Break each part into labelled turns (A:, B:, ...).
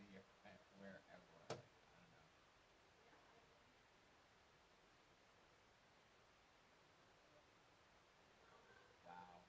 A: literally wherever. Like, I don't know. Wow.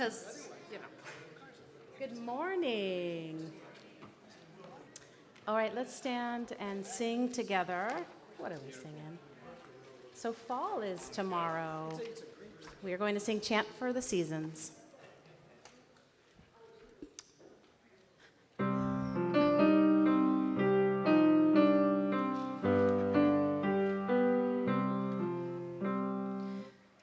B: because, Good morning. All right, let's stand and sing together. What are we singing? So fall is tomorrow. We are going to sing Chant for the Seasons.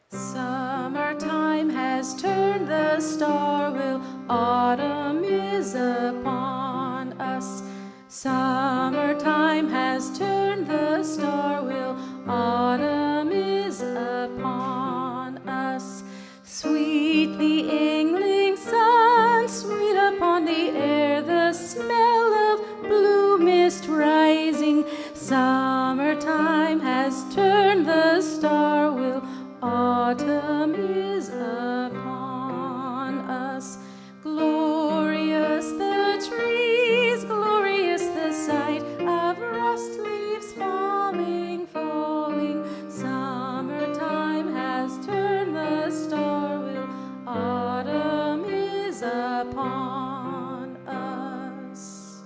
B: Summertime has turned the star wheel, autumn is upon us. Summertime has turned the star wheel, autumn is upon us. Sweetly angling sun, sweet upon the air, the smell of blue mist rising. Summertime has turned the star wheel, autumn is upon us. Glorious the trees, glorious the sight of rust leaves falling, falling. Summertime has turned the star wheel, autumn is upon us.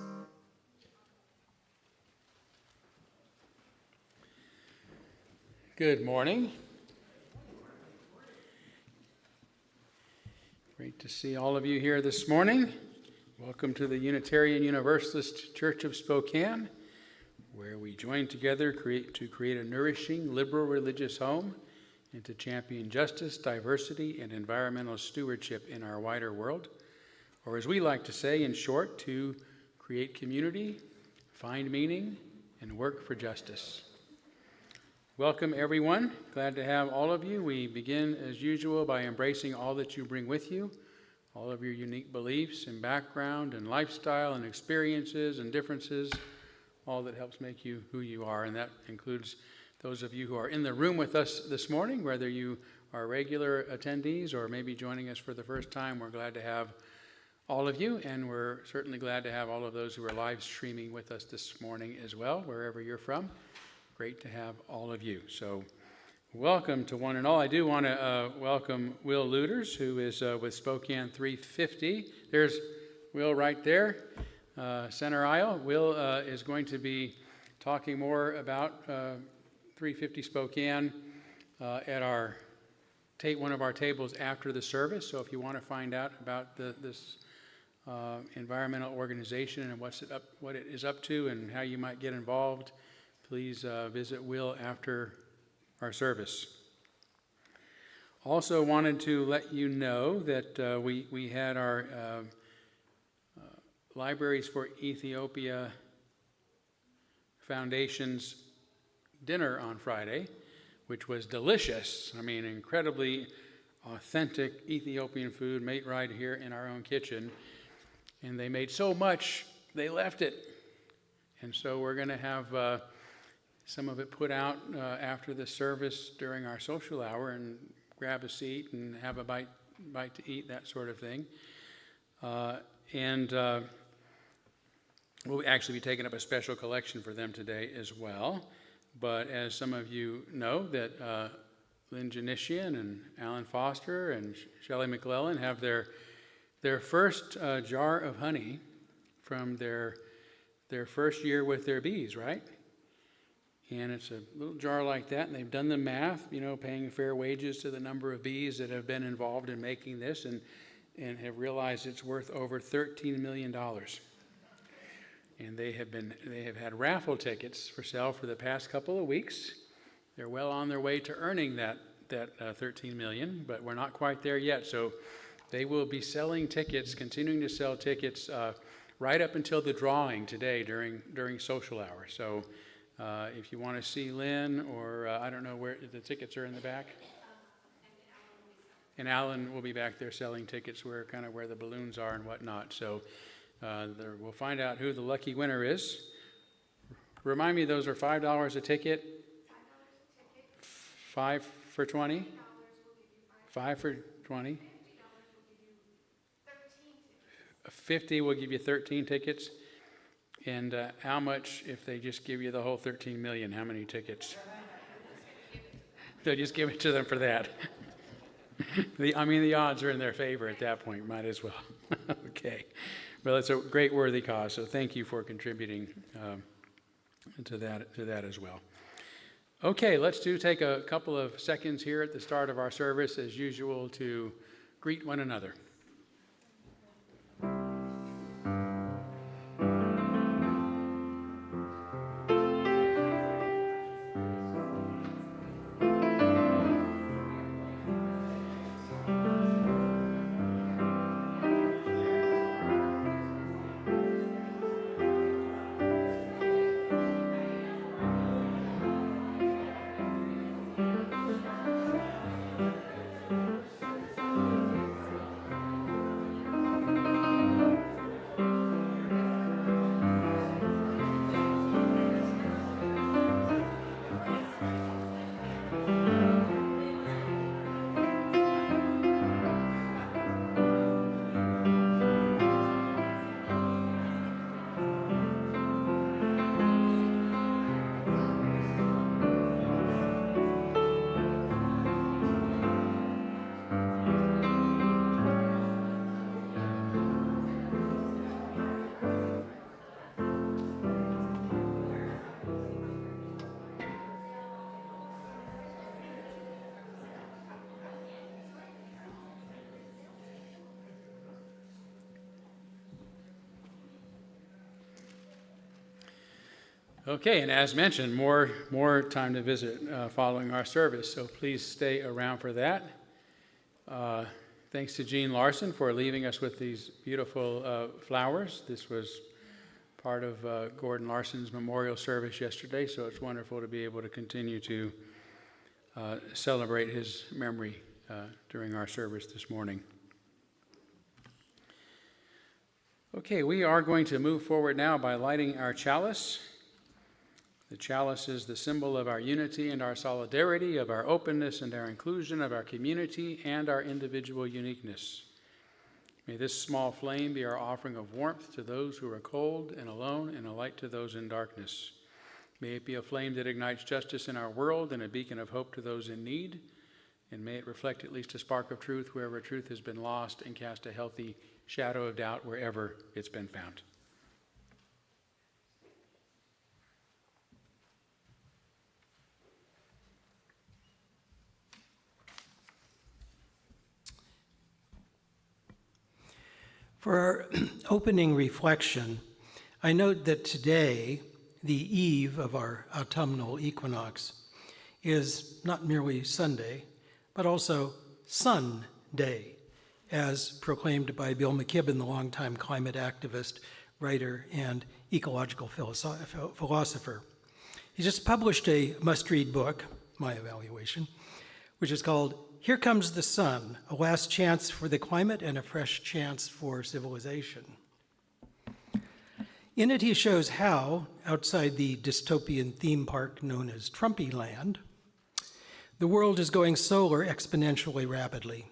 C: Good morning. Great to see all of you here this morning. Welcome to the Unitarian Universalist Church of Spokane, where we join together to create a nourishing, liberal religious home and to champion justice, diversity, and environmental stewardship in our wider world. Or as we like to say, in short, to create community, find meaning, and work for justice. Welcome, everyone. Glad to have all of you. We begin, as usual, by embracing all that you bring with you, all of your unique beliefs and background and lifestyle and experiences and differences, all that helps make you who you are. And that includes those of you who are in the room with us this morning, whether you are regular attendees or maybe joining us for the first time. We're glad to have all of you, and we're certainly glad to have all of those who are live streaming with us this morning as well, wherever you're from. Great to have all of you. So welcome to one and all. I do want to welcome Will Luders, who is with Spokane 350. There's Will right there, center aisle. Will is going to be talking more about 350 Spokane at one of our tables after the service. So if you want to find out about this environmental organization and what it is up to and how you might get involved, please visit Will after our service. Also wanted to let you know that we had our Libraries for Ethiopia Foundation's dinner on Friday, which was delicious. I mean, incredibly authentic Ethiopian food made right here in our own kitchen. And they made so much, they left it. And so we're going to have some of it put out after the service during our social hour, and grab a seat and have a bite to eat, that sort of thing. And we'll actually be taking up a special collection for them today as well. But as some of you know, that Lynn Janishian and Alan Foster and Shelley McClellan have their first jar of honey from their first year with their bees, right? And it's a little jar like that, and they've done the math, paying fair wages to the number of bees that have been involved in making this, and have realized it's worth over $13 million. And they have had raffle tickets for sale for the past couple of weeks. They're well on their way to earning that $13 million, but we're not quite there yet. So they will be selling tickets, continuing to sell tickets right up until the drawing today during social hour. So if you want to see Lynn, or I don't know where the tickets are in the back. And Alan will be back there selling tickets where the balloons are and whatnot. So we'll find out who the lucky winner is. Remind me, those are $5 a ticket? $5 for 20? $5 for 20? $50 will give you 13 tickets. And how much if they just give you the whole 13 million? How many tickets? They'll just give it to them for that. The odds are in their favor at that point, might as well. Okay. Well, it's a great worthy cause, so thank you for contributing to that as well. Okay, let's take a couple of seconds here at the start of our service, as usual, to greet one another. Okay, and as mentioned, more time to visit following our service, so please stay around for that. Thanks to Jean Larson for leaving us with these beautiful flowers. This was part of Gordon Larson's memorial service yesterday, so it's wonderful to be able to continue to celebrate his memory during our service this morning. Okay, we are going to move forward now by lighting our chalice. The chalice is the symbol of our unity and our solidarity, of our openness and our inclusion, of our community and our individual uniqueness. May this small flame be our offering of warmth to those who are cold and alone, and a light to those in darkness. May it be a flame that ignites justice in our world and a beacon of hope to those in need, and may it reflect at least a spark of truth wherever truth has been lost, and cast a healthy shadow of doubt wherever it's been found.
D: For our opening reflection, I note that today, the eve of our autumnal equinox, is not merely Sunday, but also Sun Day, as proclaimed by Bill McKibben, the longtime climate activist, writer, and ecological philosopher. He just published a must-read book, my evaluation, which is called Here Comes the Sun, a last chance for the climate and a fresh chance for civilization. In it, he shows how, outside the dystopian theme park known as Trumpy Land, the world is going solar exponentially rapidly.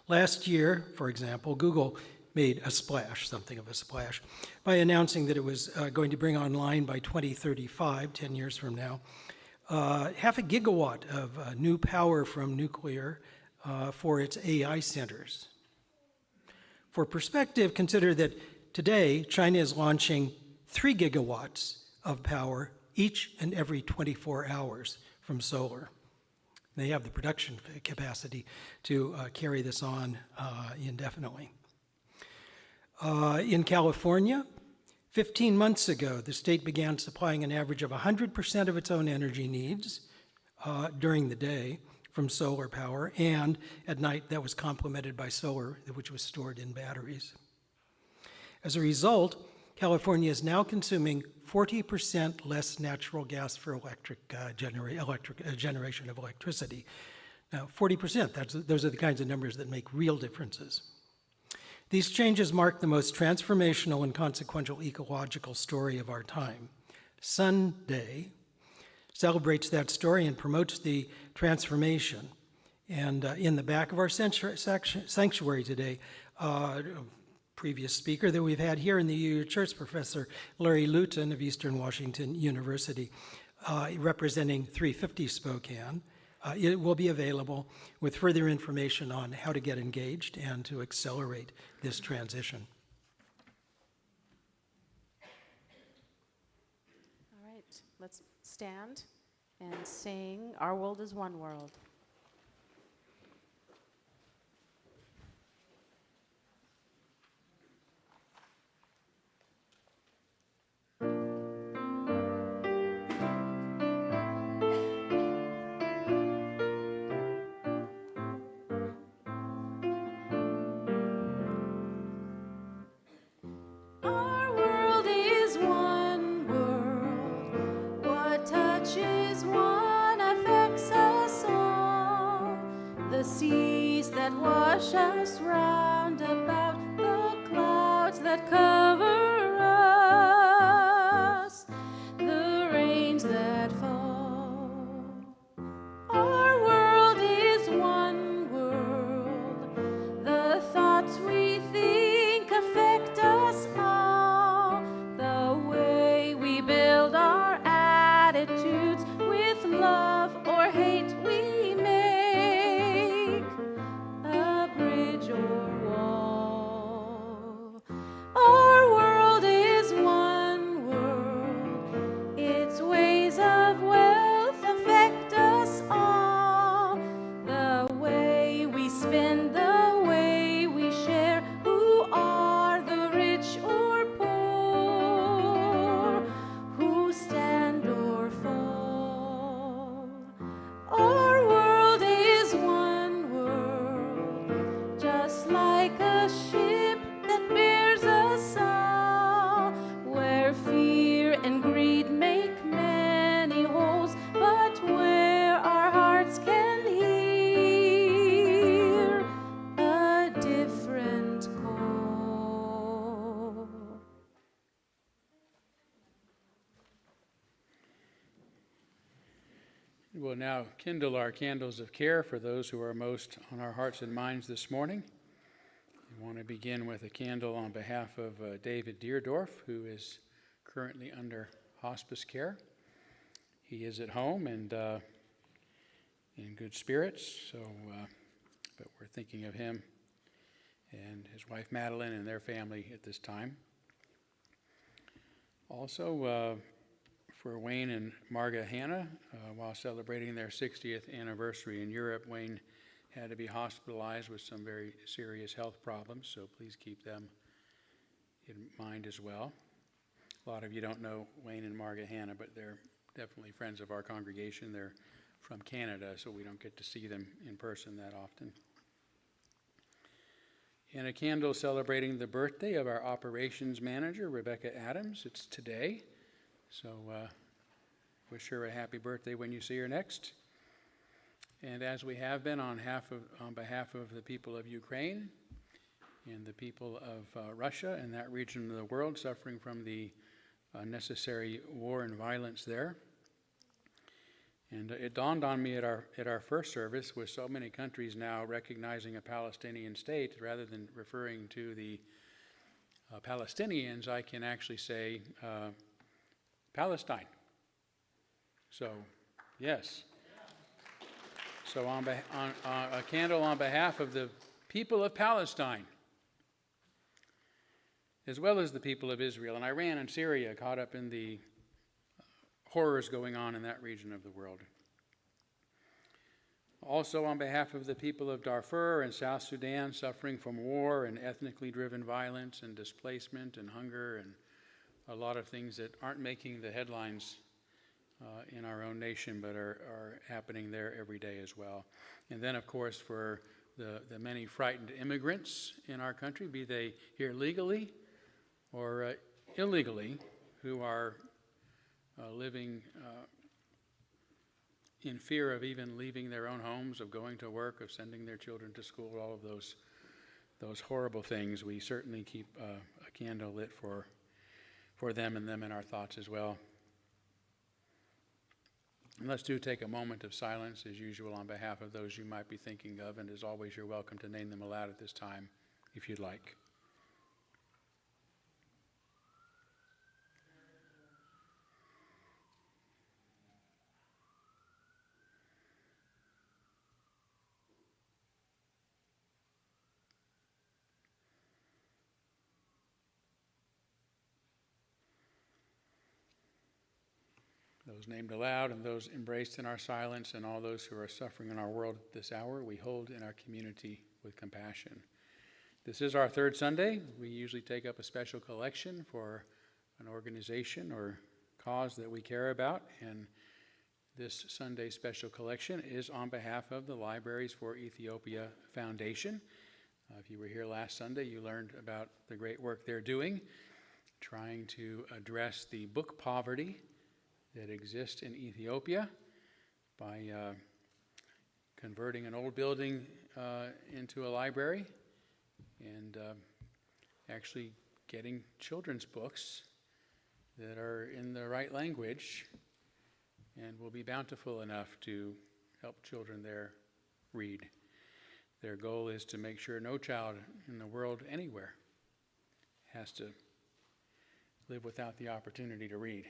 D: Last year, for example, Google made a splash, something of a splash, by announcing that it was going to bring online by 2035, 10 years from now, 0.5 gigawatt of new power from nuclear for its AI centers. For perspective, consider that today China is launching 3 gigawatts of power each and every 24 hours from solar. They have the production capacity to carry this on indefinitely. In California, 15 months ago, the state began supplying an average of 100% of its own energy needs during the day from solar power, and at night that was complemented by solar, which was stored in batteries. As a result, California is now consuming 40% less natural gas for generation of electricity. Now, 40%, those are the kinds of numbers that make real differences. These changes mark the most transformational and consequential ecological story of our time. Sun Day celebrates that story and promotes the transformation. And in the back of our sanctuary today, previous speaker that we've had here in the UU Church, Professor Larry Luton of Eastern Washington University, representing 350 Spokane, It will be available with further information on how to get engaged and to accelerate this transition.
B: All right, let's stand and sing Our World is One World. Our world is one world. What touches one affects us all. The seas that wash us round about, the clouds that cover us, the rains that fall. Our world is one world. The thoughts we think affect us all. The way we build our attitudes with love or hate we make a bridge or wall. Our world is one world. Its ways of wealth affect us all. The way we spend, the way we share, who are the rich or poor, who stand or fall. Our world is one world, just like a ship that bears us all, where fear and greed make many holes, but where our hearts can hear a different call.
C: We will now kindle our candles of care for those who are most on our hearts and minds this morning. We want to begin with a candle on behalf of David Deerdorf, who is currently under hospice care. He is at home and in good spirits, but we're thinking of him and his wife Madeline and their family at this time. Also, for Wayne and Marga Hanna, while celebrating their 60th anniversary in Europe, Wayne had to be hospitalized with some very serious health problems, so please keep them in mind as well. A lot of you don't know Wayne and Marga Hanna, but they're definitely friends of our congregation. They're from Canada, so we don't get to see them in person that often. And a candle celebrating the birthday of our operations manager, Rebecca Adams. It's today. So wish her a happy birthday when you see her next. And as we have been on behalf of the people of Ukraine and the people of Russia and that region of the world suffering from the unnecessary war and violence there. And it dawned on me at our first service, with so many countries now recognizing a Palestinian state, rather than referring to the Palestinians, I can actually say Palestine. So, yes. So a candle on behalf of the people of Palestine, as well as the people of Israel and Iran and Syria, caught up in the horrors going on in that region of the world. Also on behalf of the people of Darfur and South Sudan, suffering from war and ethnically driven violence and displacement and hunger and a lot of things that aren't making the headlines in our own nation, but are happening there every day as well. And then, of course, for the many frightened immigrants in our country, be they here legally or illegally, who are living in fear of even leaving their own homes, of going to work, of sending their children to school, all of those horrible things. We certainly keep a candle lit for them and them in our thoughts as well. And let's take a moment of silence, as usual, on behalf of those you might be thinking of, and as always, you're welcome to name them aloud at this time, if you'd like. those named aloud and those embraced in our silence, and all those who are suffering in our world at this hour, we hold in our community with compassion. This is our third Sunday. We usually take up a special collection for an organization or cause that we care about, and this Sunday special collection is on behalf of the Libraries for Ethiopia Foundation. If you were here last Sunday, you learned about the great work they're doing, trying to address the book poverty that exists in Ethiopia by converting an old building into a library and actually getting children's books that are in the right language and will be bountiful enough to help children there read. Their goal is to make sure no child in the world anywhere has to live without the opportunity to read.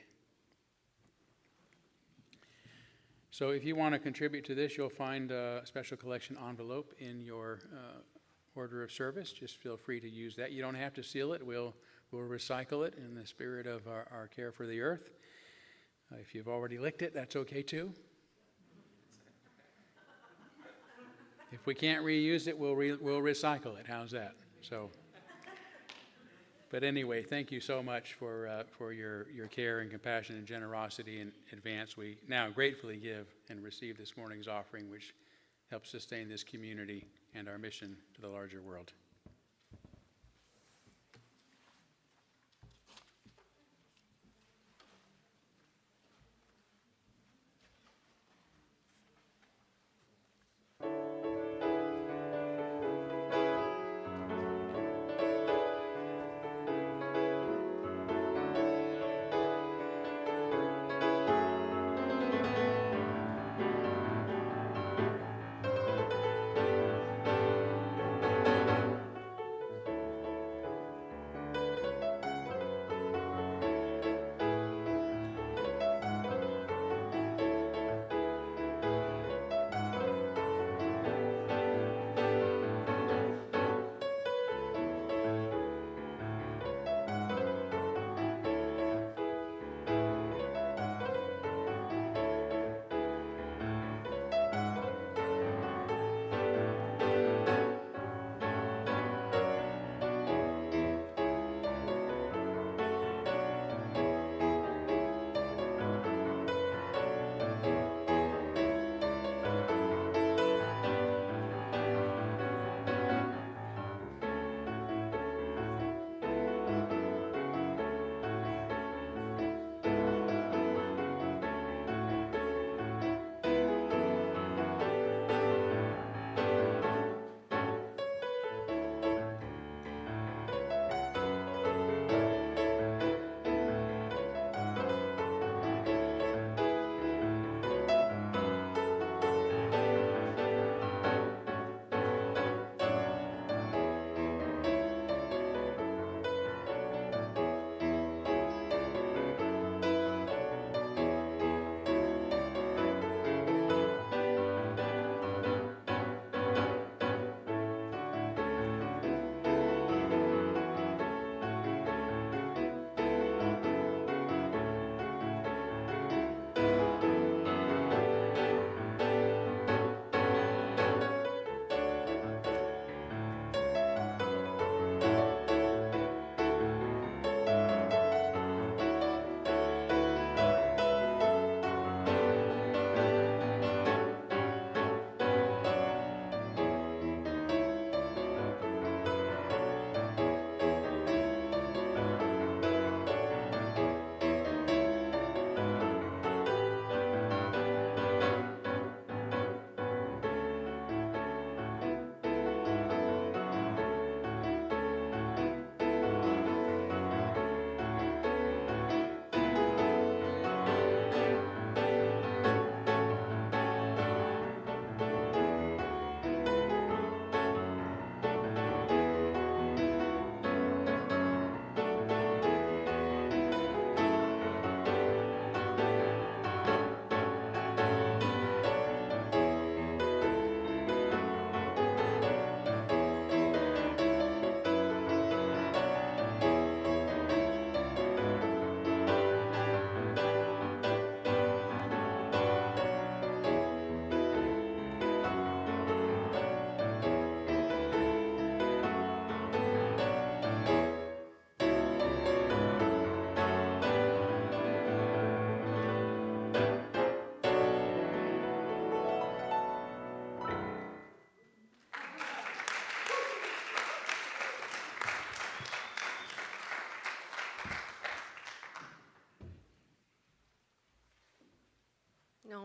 C: So if you want to contribute to this, you'll find a special collection envelope in your order of service. Just feel free to use that. You don't have to seal it. We'll recycle it in the spirit of our care for the earth. If you've already licked it, that's okay too. If we can't reuse it, we'll recycle it. How's that? But anyway, thank you so much for your care and compassion and generosity in advance. We now gratefully give and receive this morning's offering, which helps sustain this community and our mission to the larger world.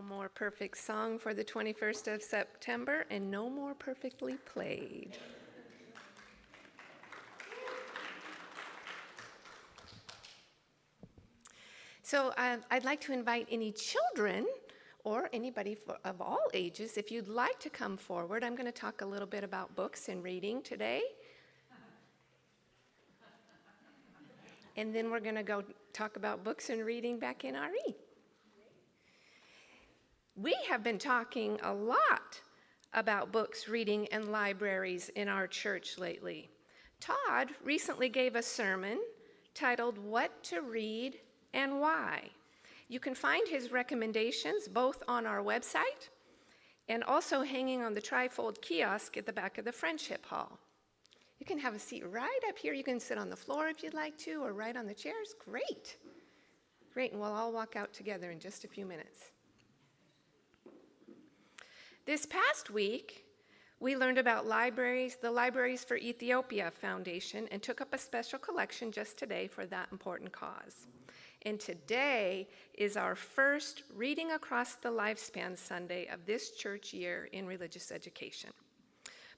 E: more perfect song for the 21st of September, and no more perfectly played. So I'd like to invite any children or anybody of all ages, if you'd like to come forward. I'm going to talk a little bit about books and reading today. And then we're going to go talk about books and reading back in RE. We have been talking a lot about books, reading, and libraries in our church lately. Todd recently gave a sermon titled What to Read and Why. You can find his recommendations both on our website and also hanging on the trifold kiosk at the back of the Friendship Hall. You can have a seat right up here. You can sit on the floor if you'd like to, or right on the chairs. Great. Great, and we'll all walk out together in just a few minutes. This past week, we learned about libraries, the Libraries for Ethiopia Foundation, and took up a special collection just today for that important cause. And today is our first Reading Across the Lifespan Sunday of this church year in religious education.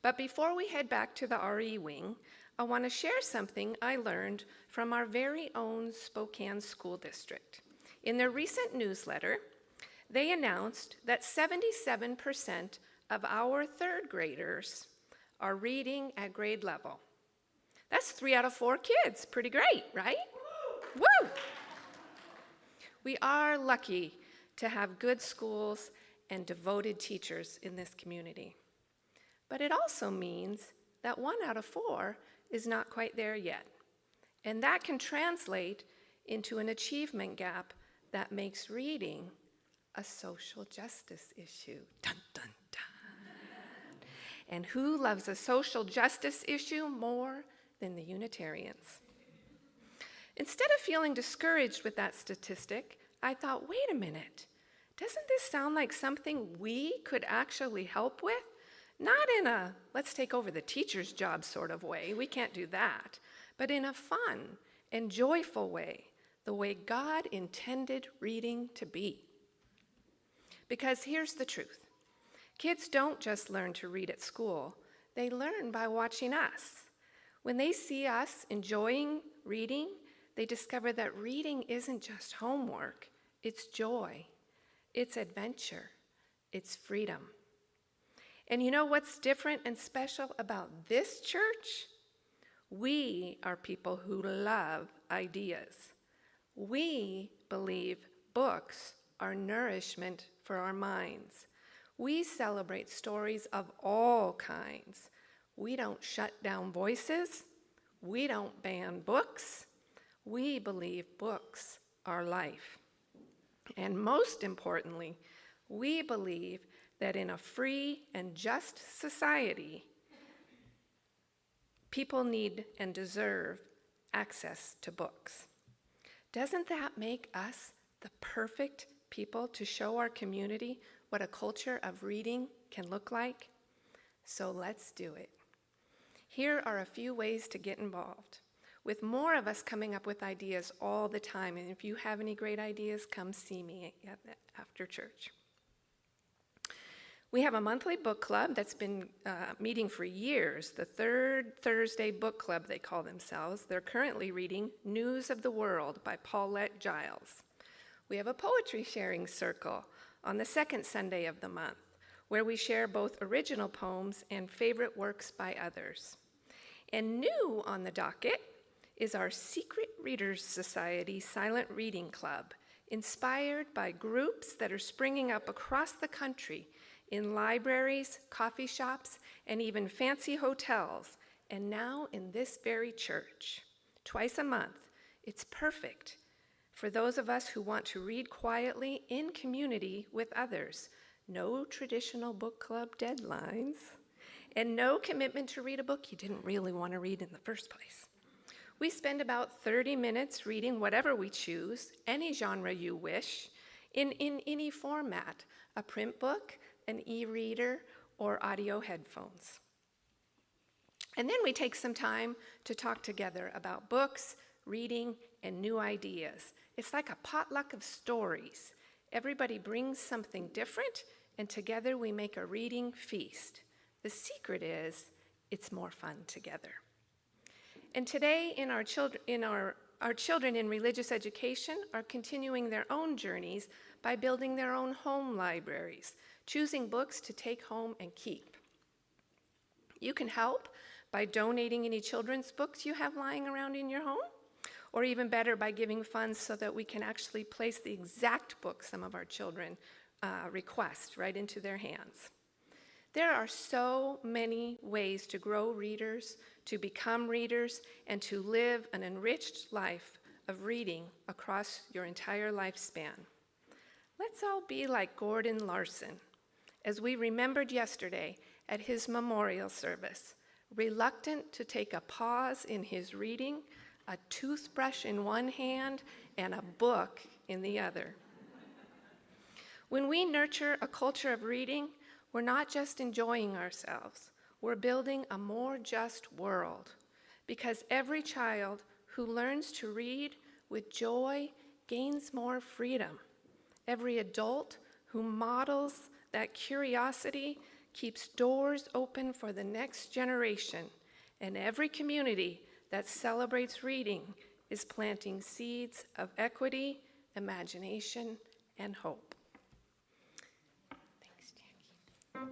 E: But before we head back to the RE wing, I want to share something I learned from our very own Spokane School District. In their recent newsletter, they announced that 77% of our third graders are reading at grade level. That's 3 out of 4 kids. Pretty great, right? Woo! We are lucky to have good schools and devoted teachers in this community. But it also means that 1 out of 4 is not quite there yet. And that can translate into an achievement gap that makes reading a social justice issue. Dun, dun, dun. And who loves a social justice issue more than the Unitarians? Instead of feeling discouraged with that statistic, I thought, wait a minute, doesn't this sound like something we could actually help with? Not in a let's take over the teacher's job sort of way, we can't do that, but in a fun and joyful way, the way God intended reading to be. Because here's the truth. Kids don't just learn to read at school, they learn by watching us. When they see us enjoying reading, they discover that reading isn't just homework, it's joy, it's adventure, it's freedom. And you know what's different and special about this church? We are people who love ideas. We believe books are nourishment for our minds. We celebrate stories of all kinds. We don't shut down voices. We don't ban books. We believe books are life. And most importantly, we believe that in a free and just society, people need and deserve access to books. Doesn't that make us the perfect people to show our community what a culture of reading can look like? So let's do it. Here are a few ways to get involved. With more of us coming up with ideas all the time, and if you have any great ideas, come see me after church. We have a monthly book club that's been meeting for years, the Third Thursday Book Club, they call themselves. They're currently reading News of the World by Paulette Giles. We have a poetry sharing circle on the second Sunday of the month, where we share both original poems and favorite works by others. And new on the docket is our Secret Readers Society Silent Reading Club, inspired by groups that are springing up across the country in libraries, coffee shops, and even fancy hotels, and now in this very church. Twice a month, it's perfect for those of us who want to read quietly in community with others. No traditional book club deadlines, and no commitment to read a book you didn't really want to read in the first place. We spend about 30 minutes reading whatever we choose, any genre you wish, in any format, a print book, an e-reader, or audio headphones. And then we take some time to talk together about books, reading, and new ideas. It's like a potluck of stories. Everybody brings something different, and together we make a reading feast. The secret is it's more fun together. And today, our children in religious education are continuing their own journeys by building their own home libraries, choosing books to take home and keep. You can help by donating any children's books you have lying around in your home, or even better, by giving funds so that we can actually place the exact book some of our children request right into their hands. There are so many ways to grow readers, to become readers, and to live an enriched life of reading across your entire lifespan. Let's all be like Gordon Larson, as we remembered yesterday at his memorial service, reluctant to take a pause in his reading, a toothbrush in one hand and a book in the other. When we nurture a culture of reading, we're not just enjoying ourselves, we're building a more just world, because every child who learns to read with joy gains more freedom. Every adult who models that curiosity keeps doors open for the next generation, and every community that celebrates reading is planting seeds of equity, imagination, and hope. Thanks, Jackie.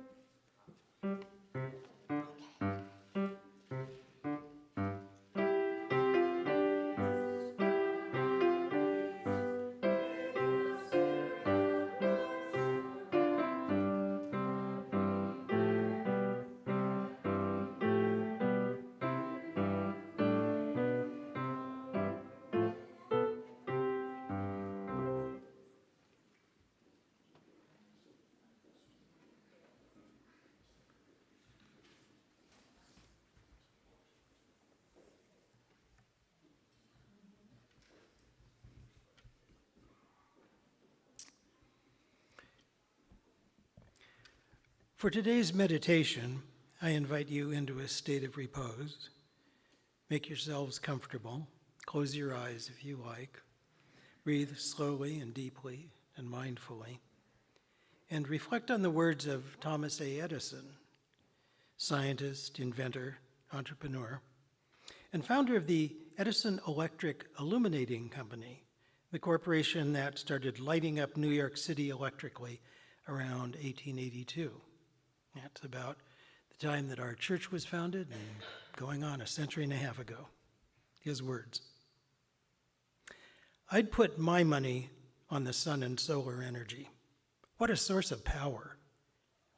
D: For today's meditation, I invite you into a state of repose. Make yourselves comfortable. Close your eyes if you like. Breathe slowly and deeply and mindfully. And reflect on the words of Thomas A. Edison, scientist, inventor, entrepreneur, and founder of the Edison Electric Illuminating Company, the corporation that started lighting up New York City electrically around 1882. That's about the time that our church was founded and going on a century and a half ago. His words: "I'd put my money on the sun and solar energy. What a source of power.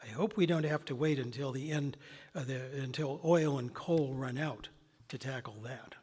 D: I hope we don't have to wait until the end until oil and coal run out to tackle that."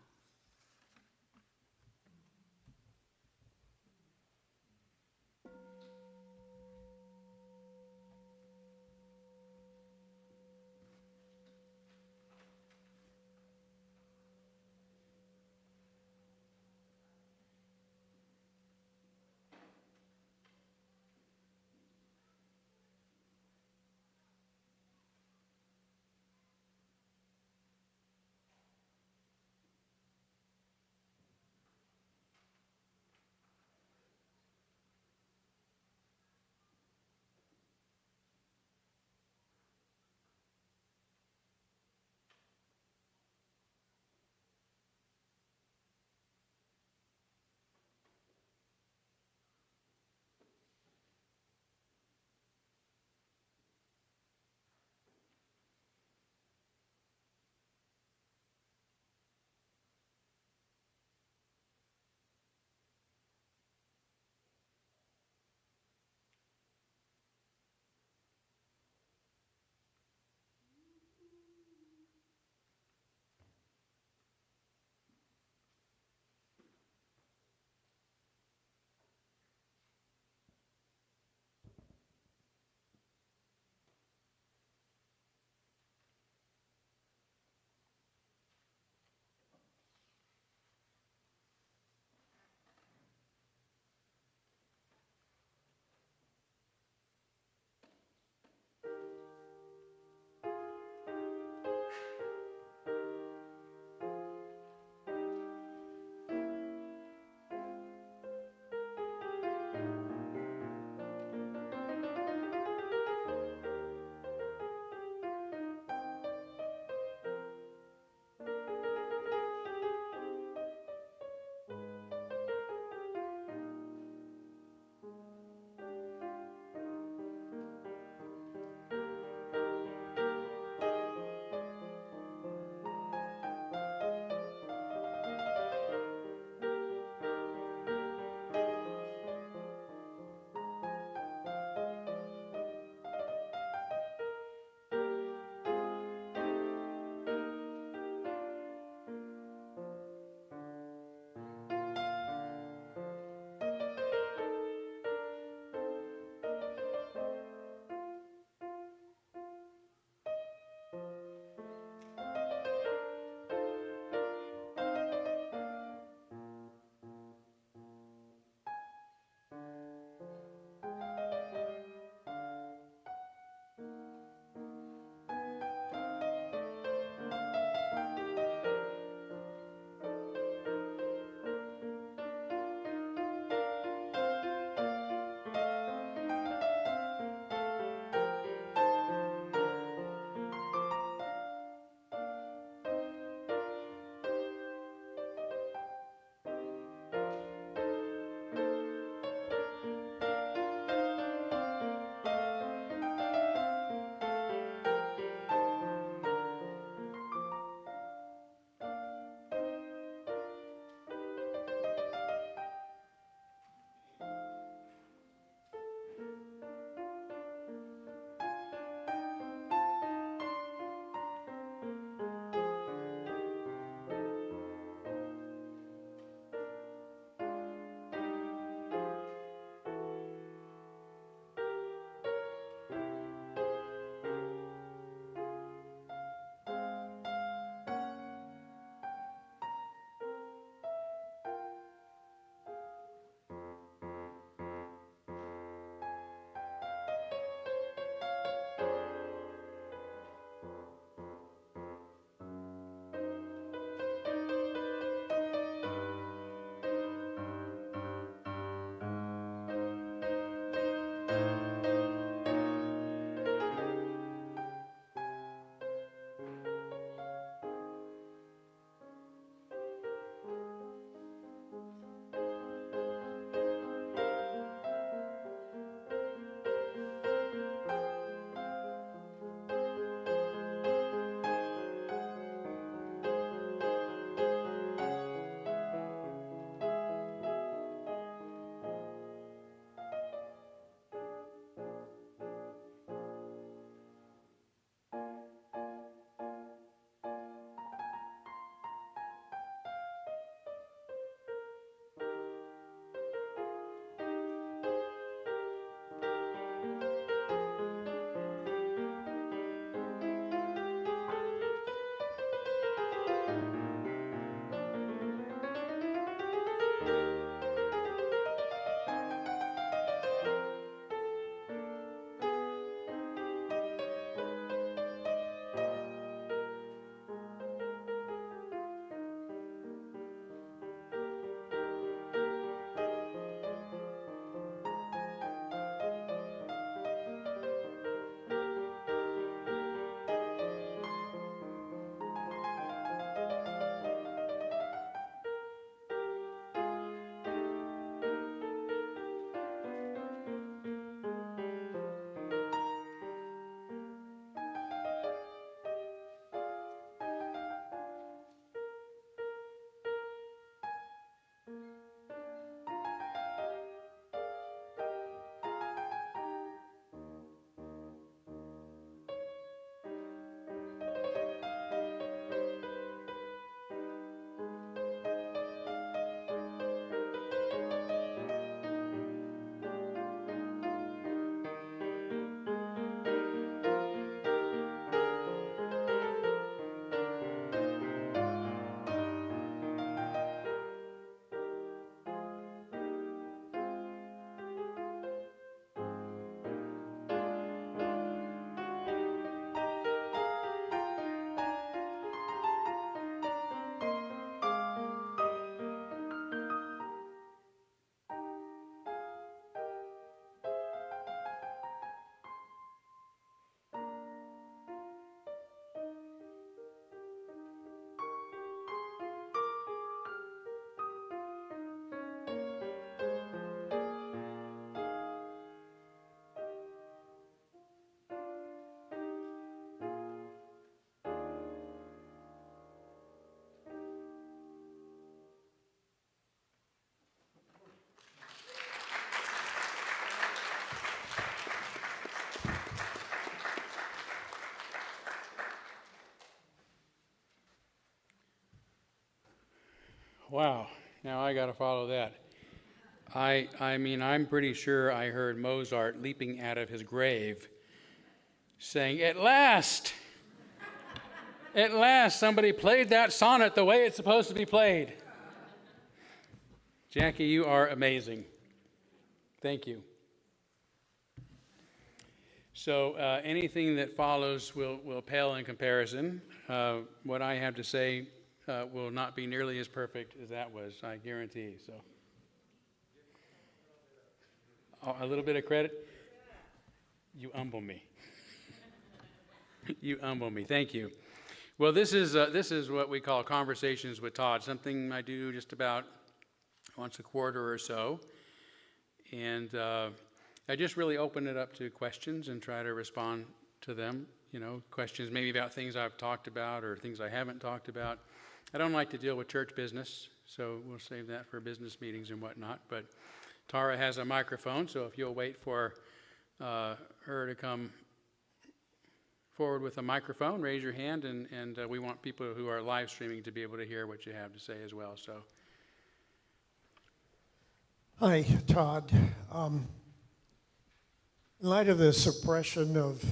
C: Wow, now I got to follow that. I mean, I'm pretty sure I heard Mozart leaping out of his grave saying, at last, somebody played that sonnet the way it's supposed to be played. Jackie, you are amazing. Thank you. So anything that follows will pale in comparison. What I have to say will not be nearly as perfect as that was, I guarantee. So, a little bit of credit. You humble me. You humble me. Thank you. Well, this is what we call Conversations with Todd, something I do just about once a quarter or so, and I just really open it up to questions and try to respond to them. You know, questions maybe about things I've talked about or things I haven't talked about. I don't like to deal with church business, so we'll save that for business meetings and whatnot. But Tara has a microphone, so if you'll wait for her to come forward with a microphone, raise your hand, and we want people who are live streaming to be able to hear what you have to say as well. So,
F: hi, Todd. In light of the suppression of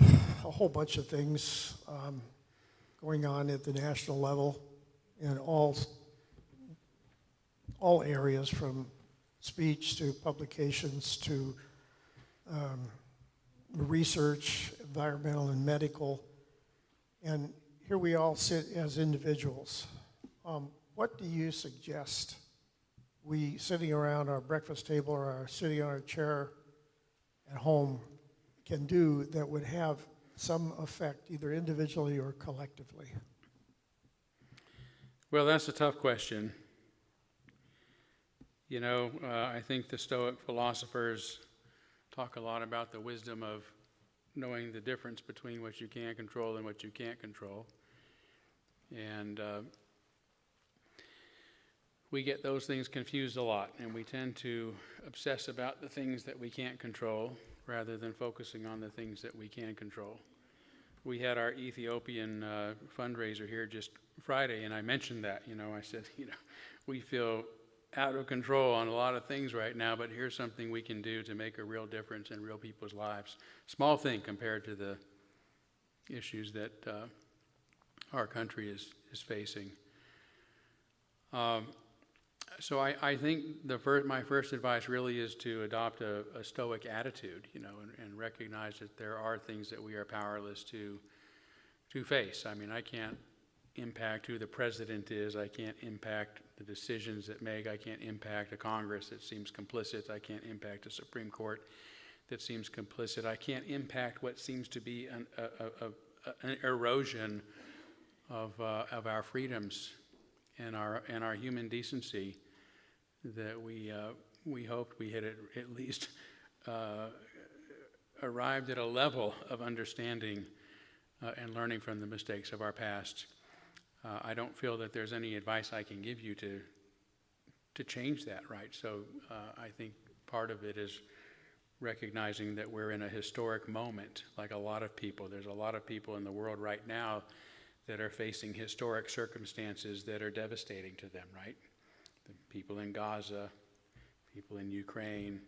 F: a whole bunch of things going on at the national level in all areas, from speech to publications to research, environmental and medical, and here we all sit as individuals. What do you suggest we sitting around our breakfast table or sitting on our chair at home can do that would have some effect, either individually or collectively?
C: well, that's a tough question. You know, I think the Stoic philosophers talk a lot about the wisdom of knowing the difference between what you can control and what you can't control. And we get those things confused a lot, and we tend to obsess about the things that we can't control rather than focusing on the things that we can control. We had our Ethiopian fundraiser here just Friday, and I mentioned that. You know, I said, you know, we feel out of control on a lot of things right now, but here's something we can do to make a real difference in real people's lives. Small thing compared to the issues that our country is facing. So I think my first advice really is to adopt a stoic attitude, you know, and recognize that there are things that we are powerless to face. I mean, I can't impact who the president is. I can't impact the decisions that make. I can't impact a Congress that seems complicit. I can't impact a Supreme Court that seems complicit. I can't impact what seems to be an erosion of our freedoms and our human decency that we hoped we had at least arrived at a level of understanding and learning from the mistakes of our past. I don't feel that there's any advice I can give you to change that, right? So I think part of it is recognizing that we're in a historic moment, like a lot of people. There's a lot of people in the world right now that are facing historic circumstances that are devastating to them, right? The people in Gaza, people in Ukraine,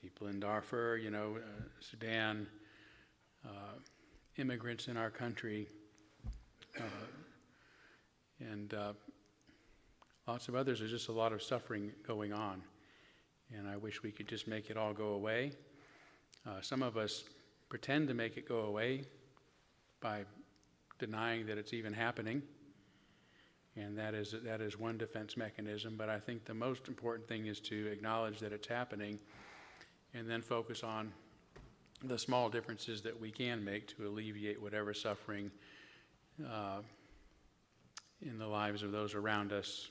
C: people in Darfur, you know, Sudan, immigrants in our country, and lots of others. There's just a lot of suffering going on, and I wish we could just make it all go away. Some of us pretend to make it go away by denying that it's even happening, and that is one defense mechanism. But I think the most important thing is to acknowledge that it's happening and then focus on the small differences that we can make to alleviate whatever suffering in the lives of those around us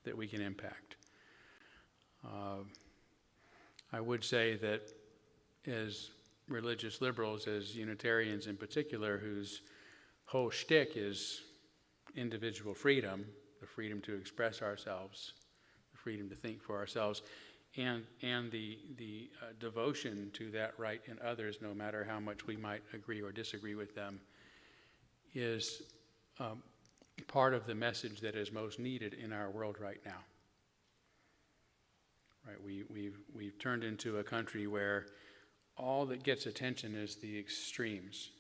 C: that we can impact. I would say that as religious liberals, as Unitarians in particular, whose whole shtick is individual freedom, the freedom to express ourselves, the freedom to think for ourselves, and the devotion to that right in others, no matter how much we might agree or disagree with them, is part of the message that is most needed in our world right now. Right, we've turned into a country where all that gets attention is the extremes.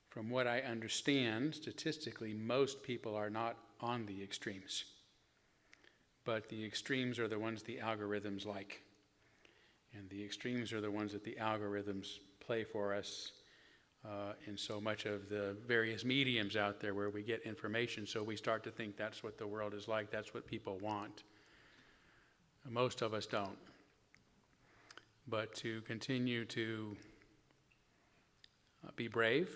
C: From what I understand, statistically, most people are not on the extremes. But the extremes are the ones the algorithms like. And the extremes are the ones that the algorithms play for us in so much of the various mediums out there where we get information. So we start to think that's what the world is like, that's what people want. Most of us don't. But to continue to be brave,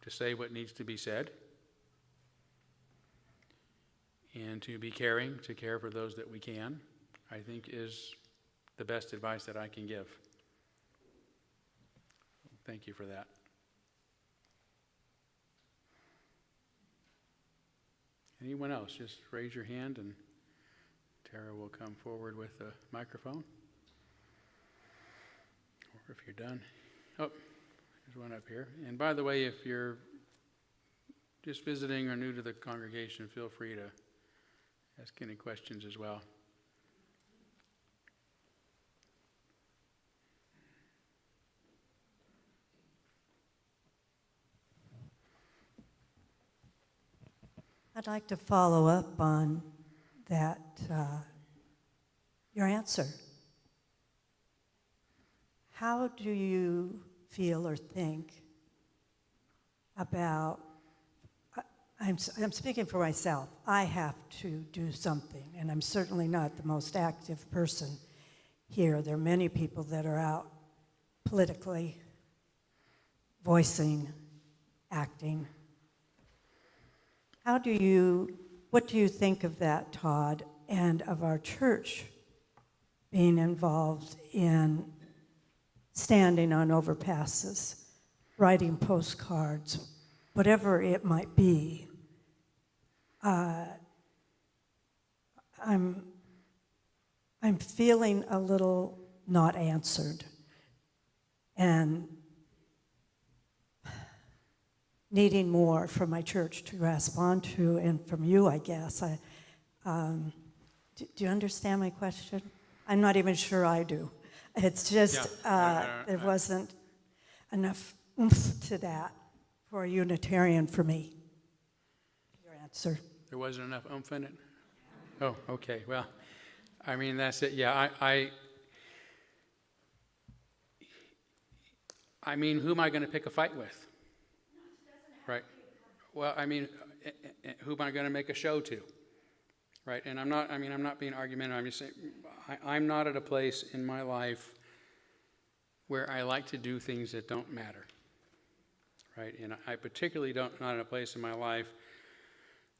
C: to say what needs to be said, and to be caring, to care for those that we can, I think is the best advice that I can give. Thank you for that. Anyone else? Just raise your hand and Tara will come forward with a microphone. Or if you're done. Oh, there's one up here. And by the way, if you're just visiting or new to the congregation, feel free to ask any questions as well.
G: I'd like to follow up on that, your answer. How do you feel or think about, I'm speaking for myself, I have to do something, and I'm certainly not the most active person here. There are many people that are out politically, voicing, acting. What do you think of that, Todd, and of our church being involved in standing on overpasses, writing postcards, whatever it might be? I'm feeling a little not answered and needing more from my church to grasp onto, and from you, I guess. Do you understand my question? I'm not even sure I do. It's just there wasn't enough oomph to that for a Unitarian for me. Your answer.
C: There wasn't enough oomph in it? Oh, okay. Well, I mean, that's it. Yeah, I mean, who am I going to pick a fight with? Right. Well, I mean, who am I going to make a show to? Right. And I'm not being argumentative. I'm just saying, I'm not at a place in my life where I like to do things that don't matter. Right. And I particularly not in a place in my life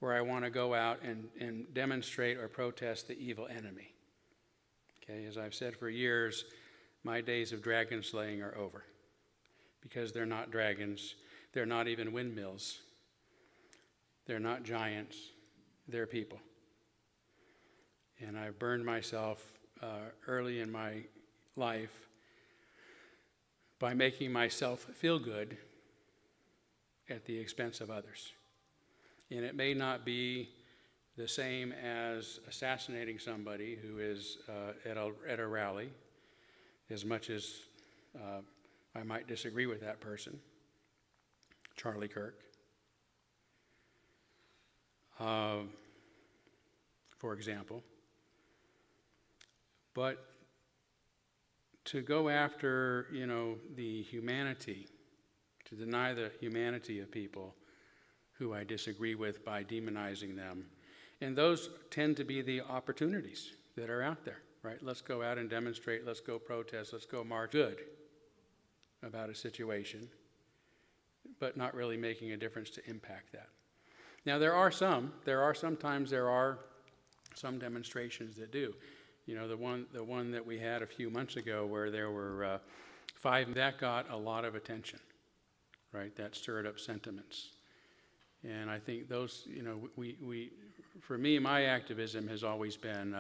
C: where I want to go out and demonstrate or protest the evil enemy. Okay. As I've said for years, my days of dragon slaying are over, because they're not dragons. They're not even windmills. They're not giants. They're people. And I burned myself early in my life by making myself feel good at the expense of others. And it may not be the same as assassinating somebody who is at a rally, as much as I might disagree with that person. Charlie Kirk, for example. But to go after, the humanity, to deny the humanity of people who I disagree with by demonizing them, and those tend to be the opportunities that are out there, right? Let's go out and demonstrate, let's go protest, let's go march good about a situation, but not really making a difference to impact that. Now, there are some demonstrations that do. The one that we had a few months ago where there were 5, that got a lot of attention, right? That stirred up sentiments. And I think those, for me, my activism has always been,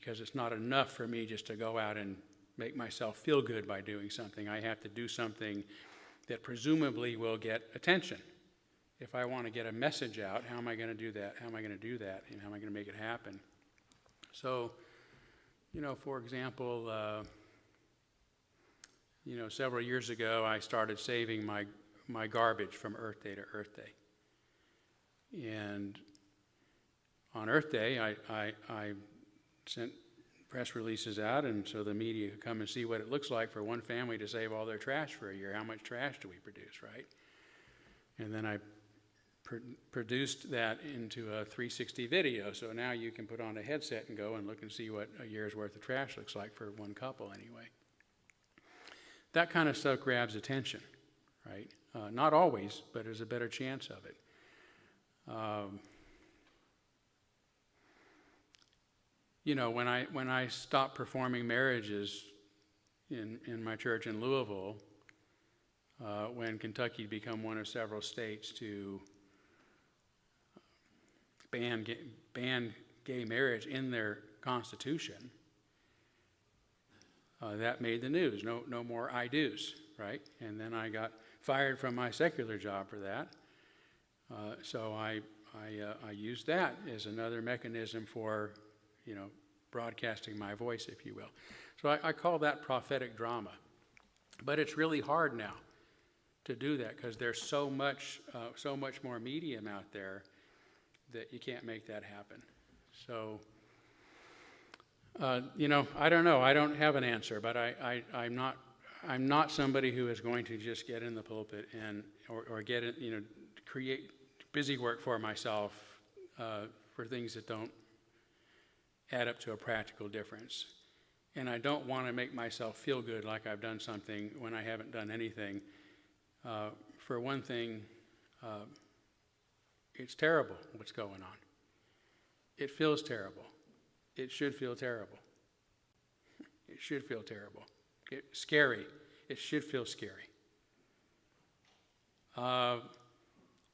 C: because it's not enough for me just to go out and make myself feel good by doing something. I have to do something that presumably will get attention. if I want to get a message out, how am I going to do that? How am I going to do that? And how am I going to make it happen? So, for example, several years ago, I started saving my garbage from Earth Day to Earth Day. And on Earth Day, I sent press releases out, and so the media could come and see what it looks like for one family to save all their trash for a year. How much trash do we produce, right? And then I produced that into a 360 video, so now you can put on a headset and go and look and see what a year's worth of trash looks like for one couple anyway. That kind of stuff grabs attention, right? Not always, but there's a better chance of it. When I stopped performing marriages in my church in Louisville, when Kentucky had become one of several states to ban gay marriage in their constitution, that made the news. No more I do's, right? And then I got fired from my secular job for that. So I used that as another mechanism for, broadcasting my voice, if you will. So I call that prophetic drama. But it's really hard now to do that because there's so much more medium out there that you can't make that happen. So, I don't know. I don't have an answer, but I'm not somebody who is going to just get in the pulpit or get it, create busy work for myself for things that don't add up to a practical difference. And I don't want to make myself feel good like I've done something when I haven't done anything. For one thing, it's terrible what's going on. It feels terrible. It should feel terrible. It should feel terrible. It's scary. It should feel scary.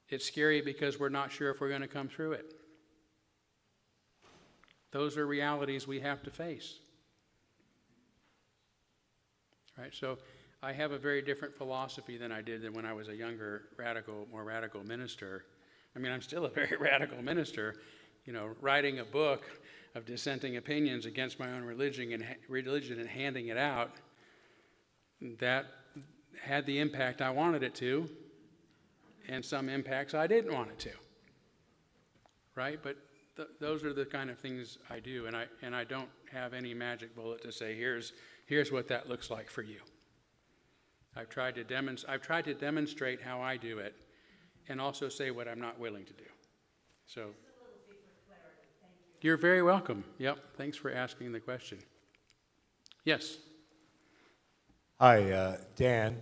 C: It's scary because we're not sure if we're going to come through it. Those are realities we have to face. Right? So I have a very different philosophy than I did when I was a younger, more radical minister. I mean, I'm still a very radical minister, writing a book of dissenting opinions against my own religion and handing it out. That had the impact I wanted it to, and some impacts I didn't want it to. Right? But those are the kind of things I do, and I don't have any magic bullet to say here's what that looks like for you. I've tried to demonstrate how I do it, and also say what I'm not willing to do. So, just a little deeper clarity. Thank you. You're very welcome. Yep. Thanks for asking the question. Yes.
H: Hi, Dan.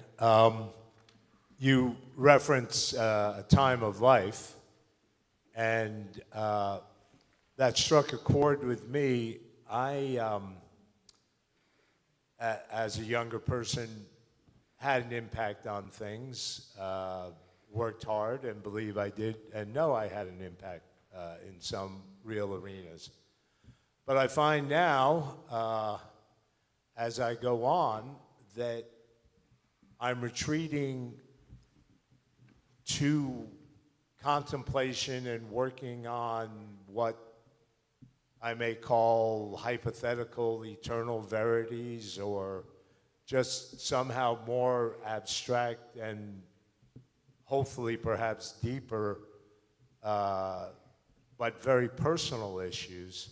H: You reference a time of life, and that struck a chord with me. I, as a younger person, had an impact on things, worked hard and believe I did, and know I had an impact in some real arenas. But I find now, as I go on, that I'm retreating to contemplation and working on what I may call hypothetical eternal verities, or just somehow more abstract and hopefully perhaps deeper, but very personal issues.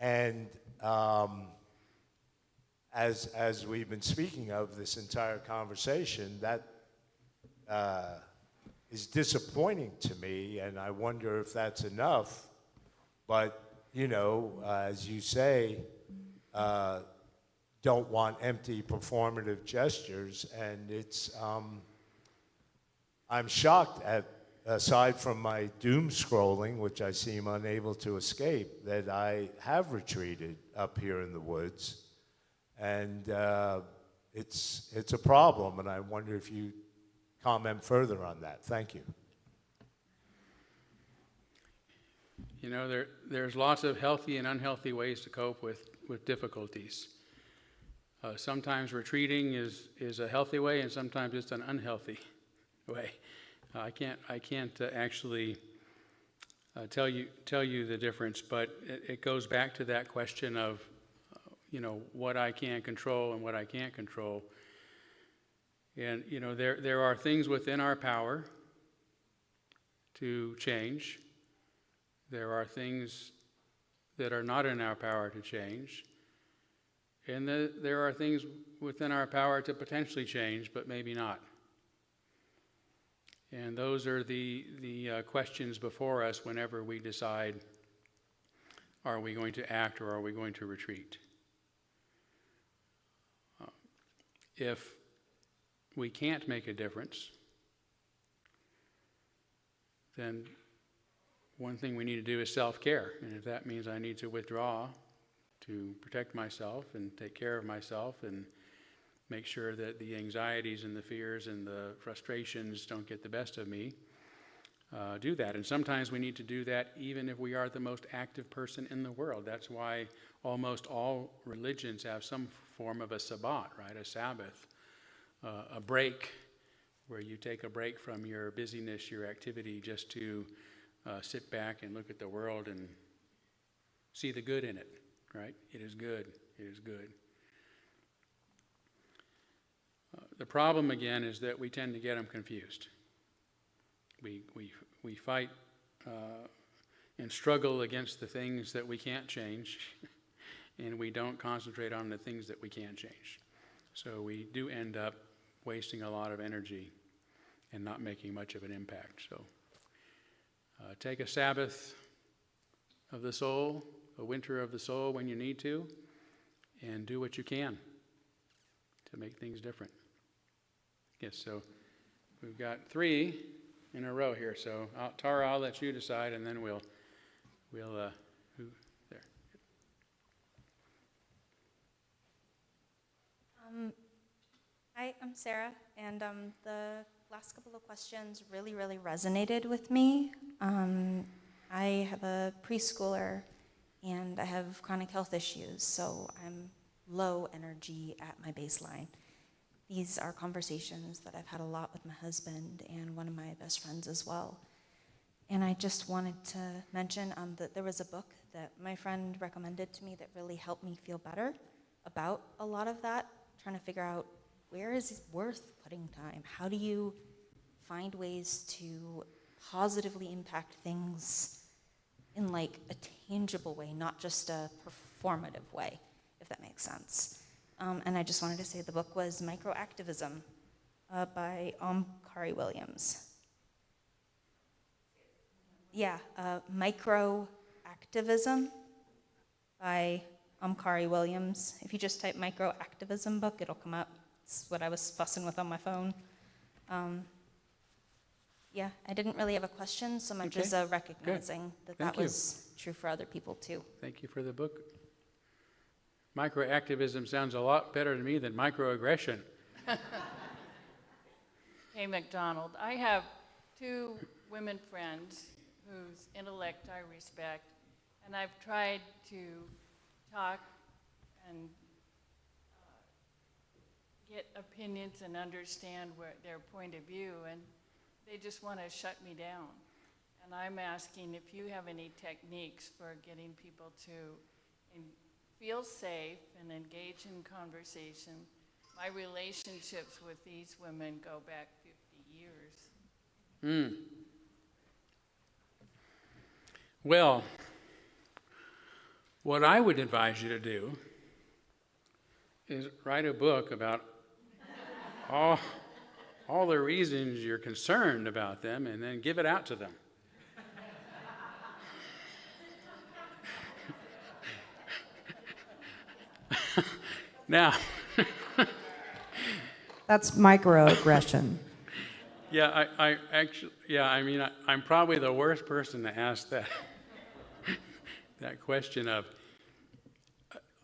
H: And as we've been speaking of this entire conversation, that is disappointing to me, and I wonder if that's enough. But, as you say, don't want empty performative gestures, and it's, I'm shocked at, aside from my doom scrolling, which I seem unable to escape, that I have retreated up here in the woods, and it's a problem, and I wonder if you comment further on that. Thank you.
C: There's lots of healthy and unhealthy ways to cope with difficulties. Sometimes retreating is a healthy way, and sometimes it's an unhealthy way. I can't actually tell you the difference, but it goes back to that question of, what I can control and what I can't control. And, there are things within our power to change. There are things that are not in our power to change. And there are things within our power to potentially change, but maybe not. And those are the questions before us whenever we decide, are we going to act or are we going to retreat? If we can't make a difference, then one thing we need to do is self-care. And if that means I need to withdraw to protect myself and take care of myself and make sure that the anxieties and the fears and the frustrations don't get the best of me, do that. And sometimes we need to do that even if we are the most active person in the world. That's why almost all religions have some form of a sabbat, right? A Sabbath, a break, where you take a break from your busyness, your activity, just to sit back and look at the world and see the good in it, right? It is good. It is good. The problem, again, is that we tend to get them confused. We fight and struggle against the things that we can't change, and we don't concentrate on the things that we can change. So we do end up wasting a lot of energy and not making much of an impact. So take a Sabbath of the soul, a winter of the soul when you need to, and do what you can to make things different. Yes, so we've got 3 in a row here. So Tara, I'll let you decide, and then we'll who there.
I: Hi, I'm Sarah, and the last couple of questions really, really resonated with me. I have a preschooler, and I have chronic health issues, so I'm low energy at my baseline. These are conversations that I've had a lot with my husband and one of my best friends as well. And I just wanted to mention that there was a book that my friend recommended to me that really helped me feel better about a lot of that, trying to figure out where is it worth putting time? How do you find ways to positively impact things in like a tangible way, not just a performative way, if that makes sense. And I just wanted to say the book was Microactivism by Kari Williams. Yeah, Microactivism by Kari Williams. If you just type Microactivism book, it'll come up. It's what I was fussing with on my phone. Yeah, I didn't really have a question so much as recognizing that was true for other people too.
C: Thank you for the book. Microactivism sounds a lot better to me than microaggression.
J: Hey, McDonald, I have 2 women friends whose intellect I respect, and I've tried to talk and get opinions and understand their point of view, and they just want to shut me down. And I'm asking if you have any techniques for getting people to feel safe and engage in conversation. My relationships with these women go back 50 years.
C: Well, what I would advise you to do is write a book about all the reasons you're concerned about them and then give it out to them. Now,
G: That's microaggression.
C: yeah, I actually, I mean, I'm probably the worst person to ask that that question of.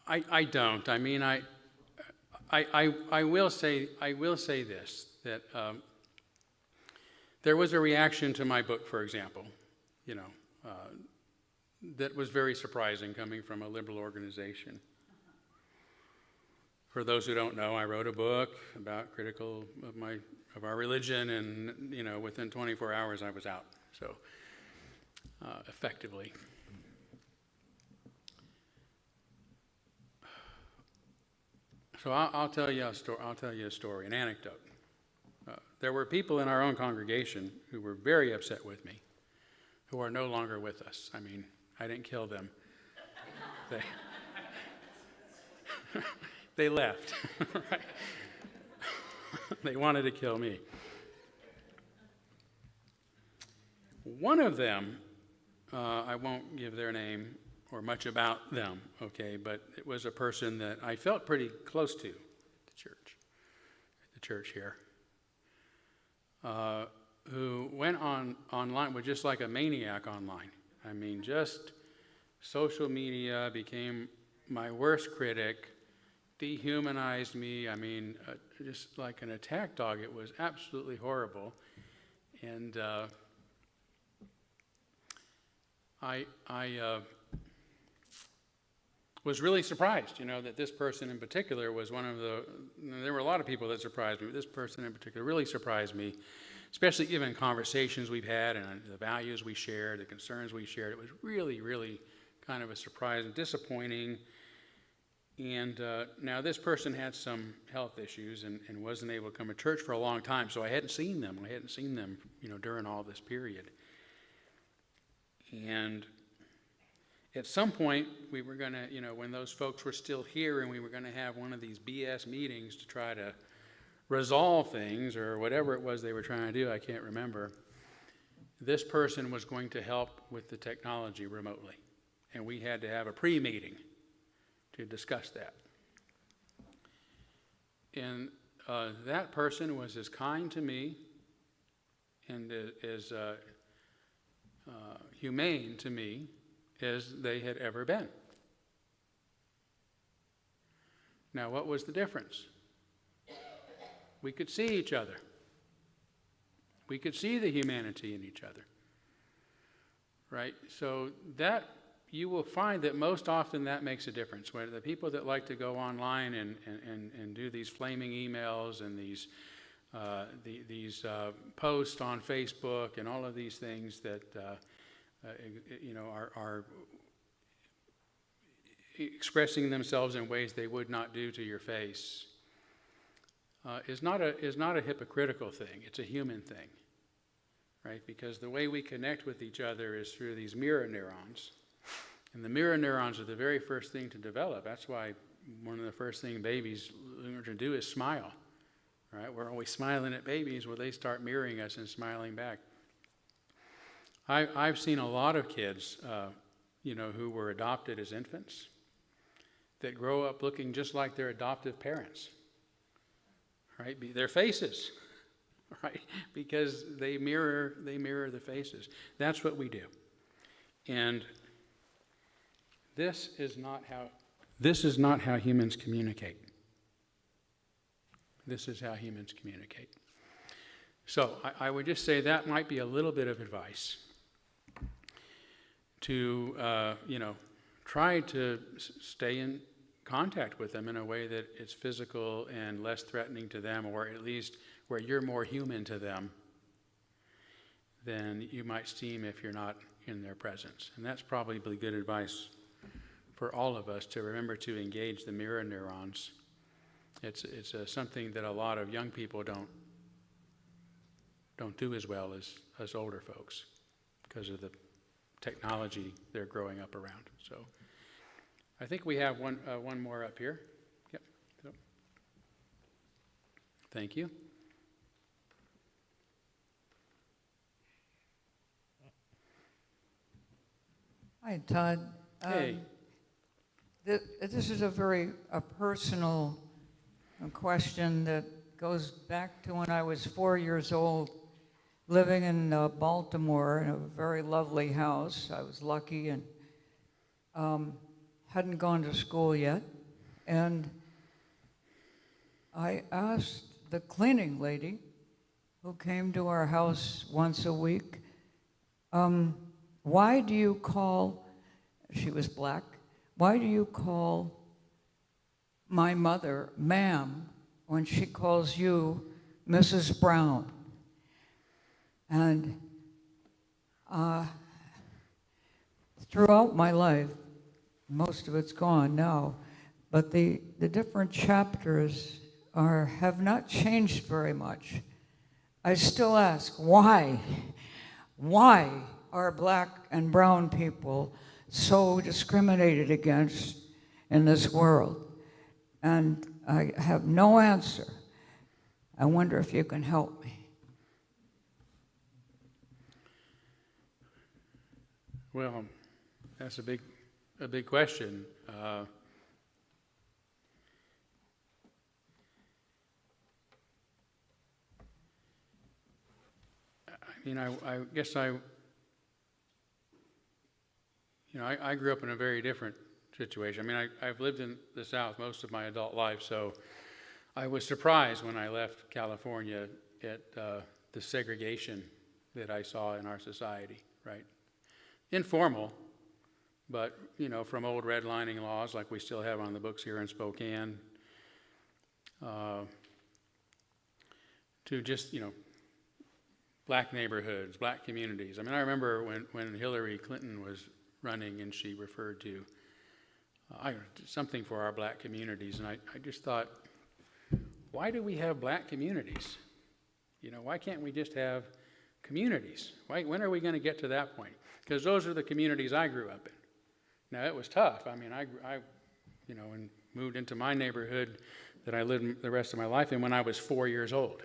C: I don't. I mean, I will say this, that there was a reaction to my book, for example, that was very surprising coming from a liberal organization. For those who don't know, I wrote a book about critical of my our religion, and within 24 hours I was out. So effectively. So I'll tell you a story. I'll tell you a story, an anecdote. There were people in our own congregation who were very upset with me, who are no longer with us. I mean, I didn't kill them. They left. Right? They wanted to kill me. One of them, I won't give their name or much about them, okay, but it was a person that I felt pretty close to at the church here, who went online, was just like a maniac online. I mean, just social media became my worst critic, dehumanized me. I mean, just like an attack dog. It was absolutely horrible. And I was really surprised, that this person in particular was one of the, there were a lot of people that surprised me, but this person in particular really surprised me, especially given conversations we've had and the values we shared, the concerns we shared. It was really, really kind of a surprise and disappointing. And now this person had some health issues and wasn't able to come to church for a long time, so I hadn't seen them. During all this period. And at some point, we were going to, when those folks were still here and we were going to have one of these BS meetings to try to resolve things or whatever it was they were trying to do, I can't remember, this person was going to help with the technology remotely. And we had to have a pre-meeting to discuss that. And that person was as kind to me and as humane to me as they had ever been. Now, what was the difference? We could see each other. We could see the humanity in each other. Right? So that, you will find that most often that makes a difference. Where the people that like to go online and do these flaming emails and these posts on Facebook and all of these things that are expressing themselves in ways they would not do to your face, is not a hypocritical thing. It's a human thing, right? Because the way we connect with each other is through these mirror neurons, and the mirror neurons are the very first thing to develop. That's why one of the first things babies learn to do is smile. Right? We're always smiling at babies. Well, they start mirroring us and smiling back. I've seen a lot of kids, who were adopted as infants, that grow up looking just like their adoptive parents. Right? Their faces, right? Because they mirror the faces. That's what we do. And this is not how humans communicate. This is how humans communicate. So I would just say that might be a little bit of advice to, try to stay in contact with them in a way that is physical and less threatening to them, or at least where you're more human to them than you might seem if you're not in their presence. And that's probably good advice for all of us, to remember to engage the mirror neurons. It's something that a lot of young people don't do as well as older folks because of the technology they're growing up around. So I think we have one more up here. Yep. So, thank you.
K: Hi, Todd.
C: Hey.
K: This is a very personal question that goes back to when I was 4 years old, living in Baltimore in a very lovely house. I was lucky and hadn't gone to school yet. And I asked the cleaning lady who came to our house once a week, why do you call, she was black, why do you call my mother ma'am when she calls you Mrs. Brown. And throughout my life, most of it's gone now, but the different chapters have not changed very much. I still ask, why? Why are black and brown people so discriminated against in this world? And I have no answer. I wonder if you can help me.
C: Well, that's a big question. I guess I grew up in a very different situation. I've lived in the South most of my adult life, so I was surprised when I left California at the segregation that I saw in our society, right? Informal, but, from old redlining laws like we still have on the books here in Spokane, to just, black neighborhoods, black communities. I remember when Hillary Clinton was running and she referred to something for our black communities, and I just thought, why do we have black communities? Why can't we just have communities? When are we going to get to that point? Because those are the communities I grew up in. Now, it was tough. I and moved into my neighborhood that I lived the rest of my life in when I was 4 years old,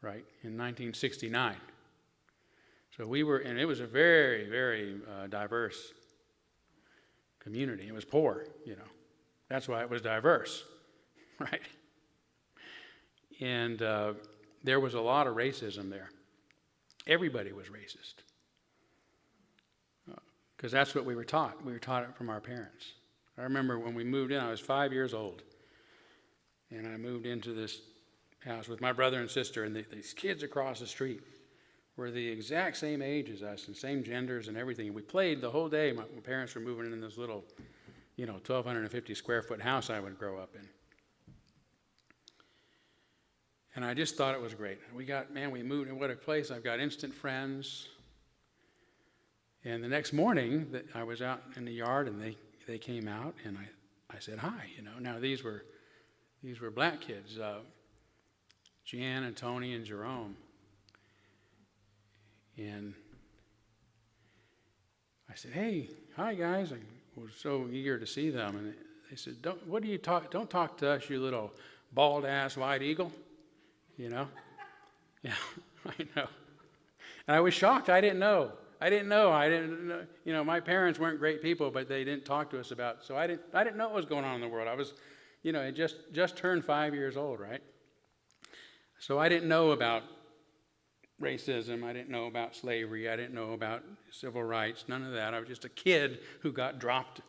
C: right, in 1969. So and it was a very, very diverse community. It was poor, That's why it was diverse, right? And there was a lot of racism there. Everybody was racist. Because that's what we were taught. We were taught it from our parents. I remember when we moved in, I was 5 years old. And I moved into this house with my brother and sister, and these kids across the street were the exact same age as us and same genders and everything. And we played the whole day. My parents were moving in this little, 1,250 square foot house I would grow up in. And I just thought it was great. We moved in what a place. I've got instant friends. And the next morning, I was out in the yard, and they came out, and I said hi. Now these were black kids, Jan and Tony and Jerome, and I said, "Hey, hi guys!" I was so eager to see them, and they said, "Don't talk to us, you little bald ass white eagle," Yeah, I know. And I was shocked. I didn't know. My parents weren't great people, but they didn't talk to us about. So I didn't know what was going on in the world. I was, I just turned 5 years old, right? So I didn't know about racism. I didn't know about slavery. I didn't know about civil rights. None of that. I was just a kid who got dropped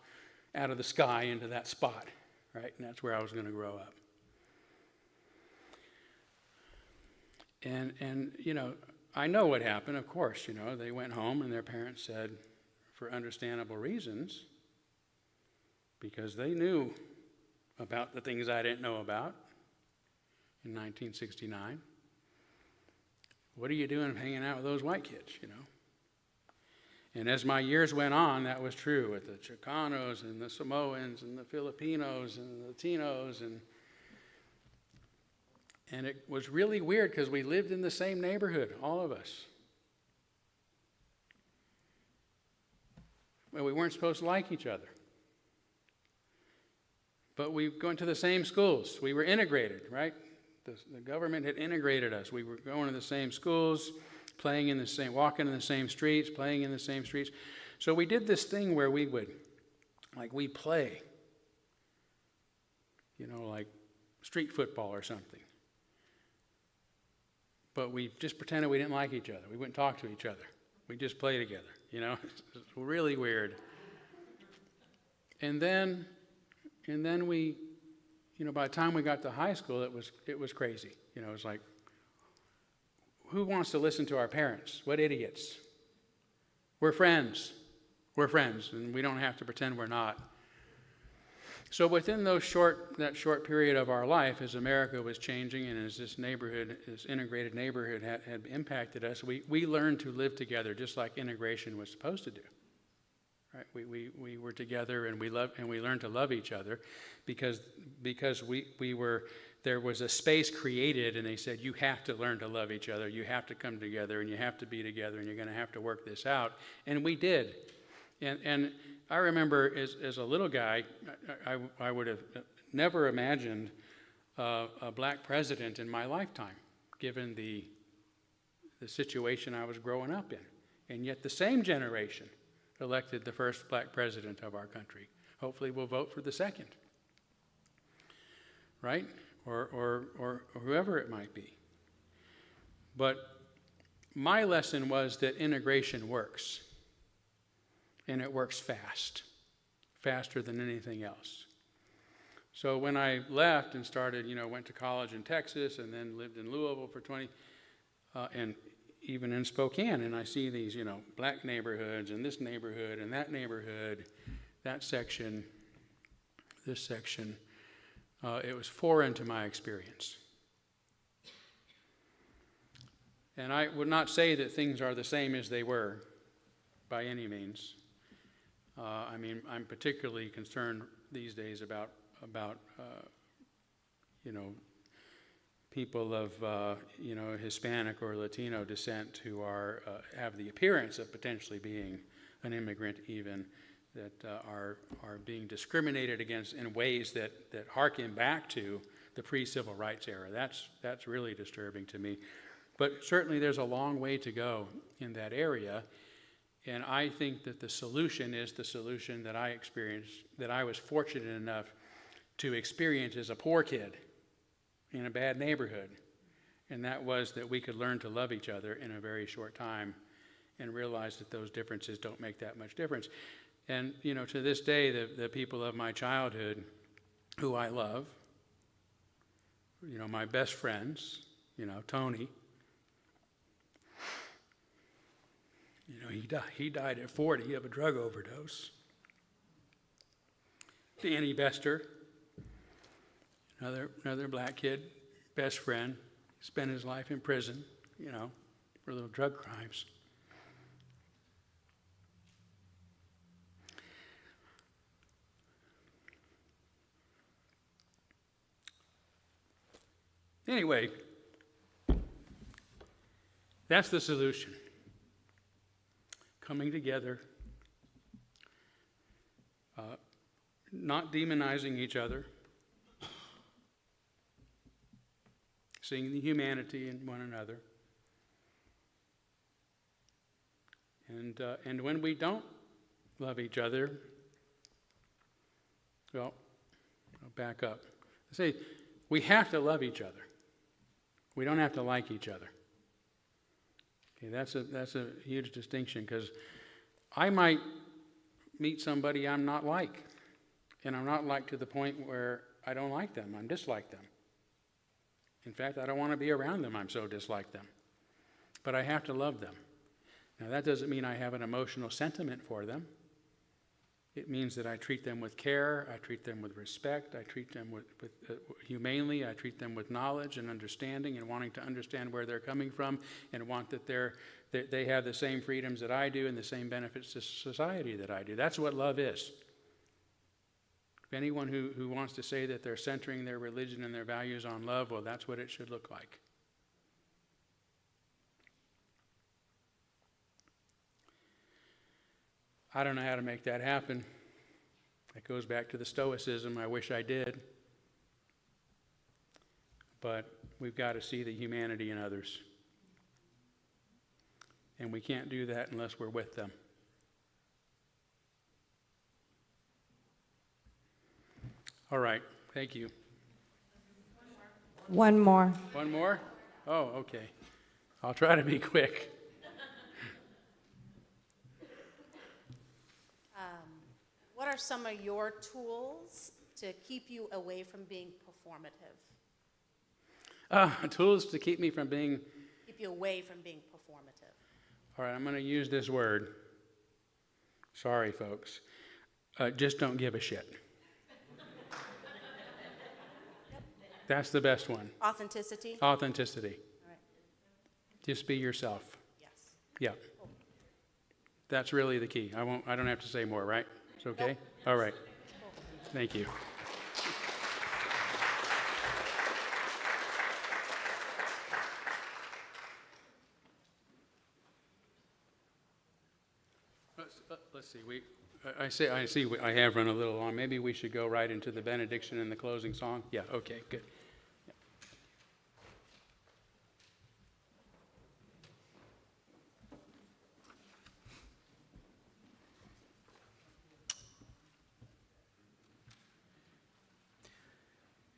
C: out of the sky into that spot, right? And that's where I was going to grow up. And I know what happened, of course. They went home and their parents said, for understandable reasons, because they knew about the things I didn't know about in 1969. What are you doing hanging out with those white kids, And as my years went on, that was true with the Chicanos and the Samoans and the Filipinos and the Latinos. And it was really weird because we lived in the same neighborhood, all of us. Well, we weren't supposed to like each other. But we went to the same schools. We were integrated, right? The government had integrated us. We were going to the same schools, walking in the same streets, playing in the same streets. So we did this thing where we would, we'd play, like street football or something. But we just pretended we didn't like each other. We wouldn't talk to each other. We just play together, It's really weird. And then we, by the time we got to high school, it was crazy. It was like, who wants to listen to our parents? What idiots? We're friends. And we don't have to pretend we're not. So within that short period of our life, as America was changing and as this integrated neighborhood had impacted us, we learned to live together just like integration was supposed to do. Right? We were together and we learned to love each other because there was a space created, and they said, you have to learn to love each other, you have to come together, and you have to be together, and you're going to have to work this out. And we did. And I remember as a little guy, I would have never imagined a black president in my lifetime, given the situation I was growing up in. And yet the same generation elected the first black president of our country. Hopefully we'll vote for the second, right? Or whoever it might be. But my lesson was that integration works. And it works faster than anything else. So when I left and started, went to college in Texas and then lived in Louisville for 20, and even in Spokane, and I see these, black neighborhoods and this neighborhood and that neighborhood, that section, this section, it was foreign to my experience. And I would not say that things are the same as they were by any means. I'm particularly concerned these days about people of Hispanic or Latino descent who have the appearance of potentially being an immigrant, even that are being discriminated against in ways that harken back to the pre-civil rights era. That's really disturbing to me. But certainly there's a long way to go in that area. And I think that the solution is the solution that I experienced, that I was fortunate enough to experience as a poor kid in a bad neighborhood. And that was that we could learn to love each other in a very short time and realize that those differences don't make that much difference. And, to this day, the people of my childhood who I love, my best friends, Tony, he died at 40 of a drug overdose. Danny Bester, another black kid, best friend, spent his life in prison, for little drug crimes. Anyway, that's the solution. Coming together, not demonizing each other, seeing the humanity in one another, and when we don't love each other, well, I'll back up. I say we have to love each other. We don't have to like each other. Okay, that's a huge distinction, because I might meet somebody I'm not like, and I'm not like to the point where I don't like them, I dislike them. In fact, I don't want to be around them, I'm so dislike them. But I have to love them. Now that doesn't mean I have an emotional sentiment for them. It means that I treat them with care, I treat them with respect, I treat them with humanely, I treat them with knowledge and understanding and wanting to understand where they're coming from and want that they have the same freedoms that I do and the same benefits to society that I do. That's what love is. If anyone who wants to say that they're centering their religion and their values on love, well, that's what it should look like. I don't know how to make that happen. It goes back to the Stoicism. I wish I did. But we've got to see the humanity in others. And we can't do that unless we're with them. All right. Thank you.
G: One more.
C: One more? Oh, okay. I'll try to be quick.
B: What are some of your tools to keep you away from being performative?
C: Tools to keep me from being...
B: Keep you away from being performative.
C: All right, I'm going to use this word. Sorry, folks. Just don't give a shit. That's the best one.
B: Authenticity?
C: Authenticity.
B: All right.
C: Just be yourself.
B: Yes.
C: Yeah. That's really the key. I don't have to say more, right? It's okay? All right. Thank you. Let's see. I see. I have run a little long. Maybe we should go right into the benediction and the closing song. Yeah. Okay. Good.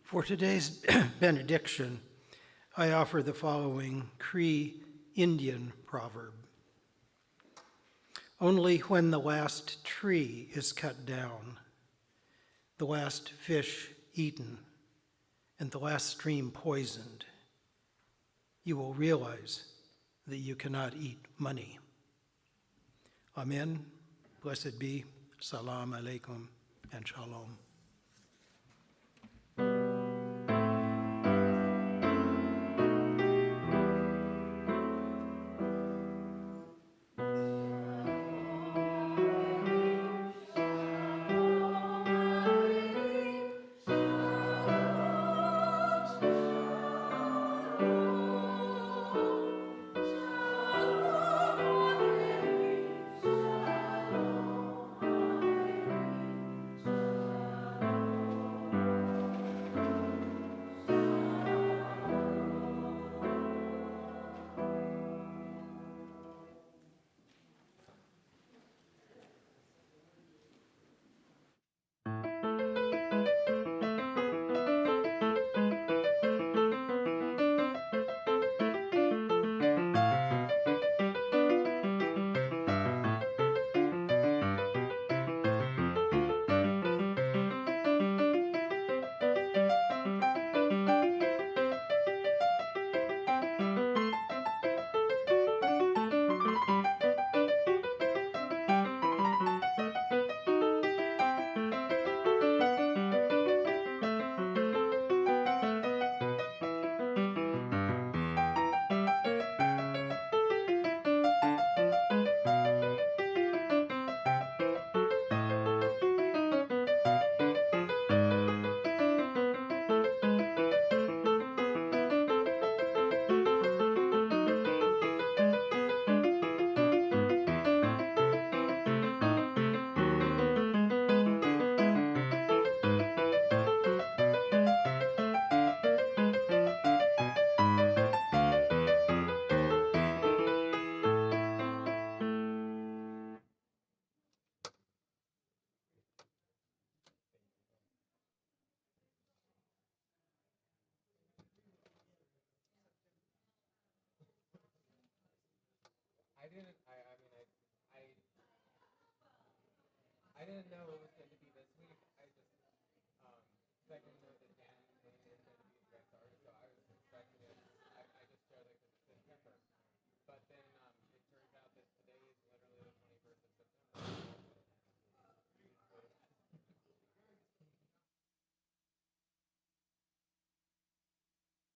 D: For today's benediction, I offer the following Cree Indian proverb. Only when the last tree is cut down, the last fish eaten, and the last stream poisoned, you will realize that you cannot eat money. Amen. Blessed be. Salam alaikum and shalom.
A: I didn't know it was going to be this week. I just, I didn't know that